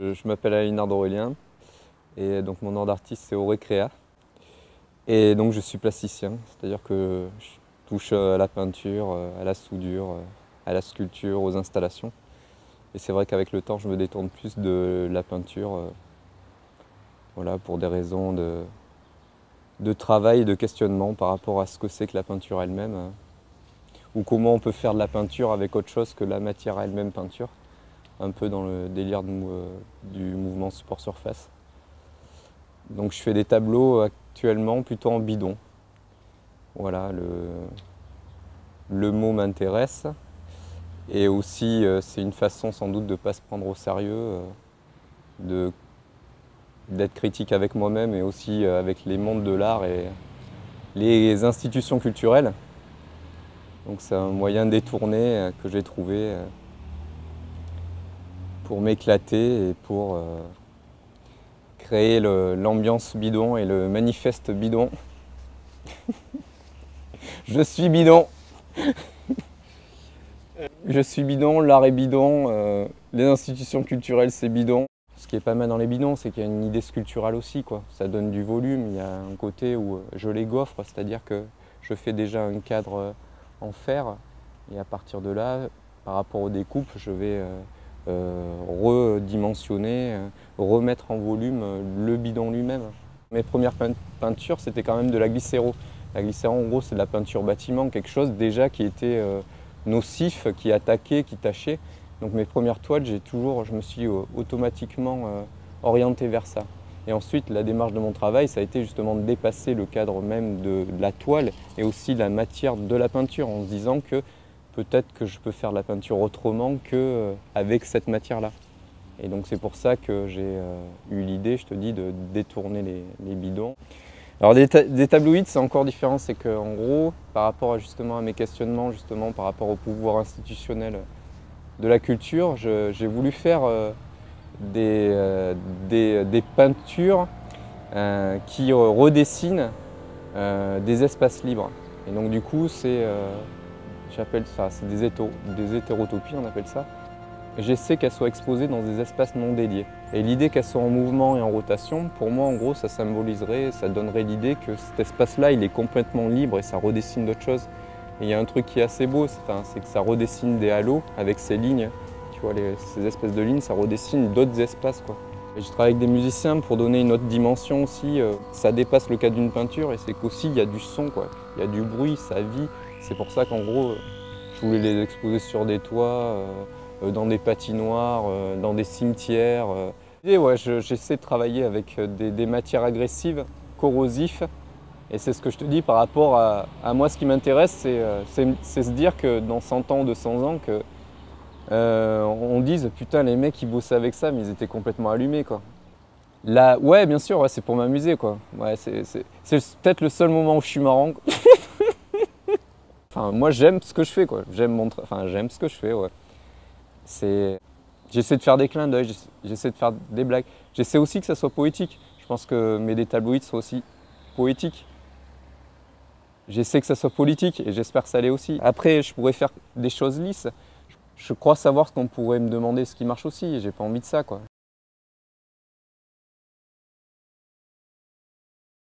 Je m'appelle Alinard Aurélien et donc mon nom d'artiste c'est Aurécréa. Et donc je suis plasticien, c'est-à-dire que je touche à la peinture, à la soudure, à la sculpture, aux installations. Et c'est vrai qu'avec le temps je me détourne plus de la peinture, voilà, pour des raisons de travail et de questionnement par rapport à ce que c'est que la peinture elle-même, ou comment on peut faire de la peinture avec autre chose que la matière elle-même peinture. Un peu dans le délire du mouvement support surface. Donc je fais des tableaux actuellement plutôt en bidon. Voilà, le mot m'intéresse. Et aussi c'est une façon sans doute de ne pas se prendre au sérieux, d'être critique avec moi-même et aussi avec les mondes de l'art et les institutions culturelles. Donc c'est un moyen détourné que j'ai trouvé pour m'éclater et pour créer l'ambiance bidon et le manifeste bidon. Je suis bidon. Je suis bidon, l'art est bidon, les institutions culturelles c'est bidon. Ce qui est pas mal dans les bidons, c'est qu'il y a une idée sculpturale aussi, quoi. Ça donne du volume, il y a un côté où je les gaufre, c'est-à-dire que je fais déjà un cadre en fer et à partir de là, par rapport aux découpes, je vais redimensionner, remettre en volume le bidon lui-même. Mes premières peintures, c'était quand même de la glycéro. La glycéro, en gros, c'est de la peinture bâtiment, quelque chose déjà qui était nocif, qui attaquait, qui tachait. Donc mes premières toiles, je me suis automatiquement orienté vers ça. Et ensuite, la démarche de mon travail, ça a été justement de dépasser le cadre même de la toile et aussi la matière de la peinture, en se disant que peut-être que je peux faire de la peinture autrement qu'avec cette matière-là. Et donc c'est pour ça que j'ai eu l'idée, je te dis, de détourner les bidons. Alors des tabloïds, c'est encore différent, c'est qu'en gros, par rapport justement à mes questionnements, justement par rapport au pouvoir institutionnel de la culture, j'ai voulu faire des peintures qui redessinent des espaces libres. Et donc du coup, j'appelle ça, c'est des hétérotopies, on appelle ça. J'essaie qu'elles soient exposées dans des espaces non dédiés. Et l'idée qu'elles soient en mouvement et en rotation, pour moi, en gros, ça symboliserait, ça donnerait l'idée que cet espace-là, il est complètement libre et ça redessine d'autres choses. Et il y a un truc qui est assez beau, c'est que ça redessine des halos avec ces lignes. Tu vois, ces espèces de lignes, ça redessine d'autres espaces, quoi. Et je travaille avec des musiciens pour donner une autre dimension aussi. Ça dépasse le cadre d'une peinture et c'est qu'aussi, il y a du son, quoi. Il y a du bruit, ça vit. C'est pour ça qu'en gros, je voulais les exposer sur des toits, dans des patinoires, dans des cimetières. Et ouais, j'essaie de travailler avec des matières agressives, corrosives. Et c'est ce que je te dis par rapport à moi, ce qui m'intéresse, c'est se dire que dans 100 ans, 200 ans, on dise putain, les mecs qui bossaient avec ça, mais ils étaient complètement allumés, quoi. Là, ouais, bien sûr, ouais, c'est pour m'amuser, quoi. Ouais, c'est peut-être le seul moment où je suis marrant. Enfin, moi, j'aime ce que je fais, quoi. J'aime ce que je fais, ouais. J'essaie de faire des clins d'œil, j'essaie de faire des blagues. J'essaie aussi que ça soit poétique. Je pense que mes tabloïds soient aussi poétiques. J'essaie que ça soit politique et j'espère que ça l'est aussi. Après, je pourrais faire des choses lisses. Je crois savoir ce qu'on pourrait me demander, ce qui marche aussi. Et j'ai pas envie de ça, quoi.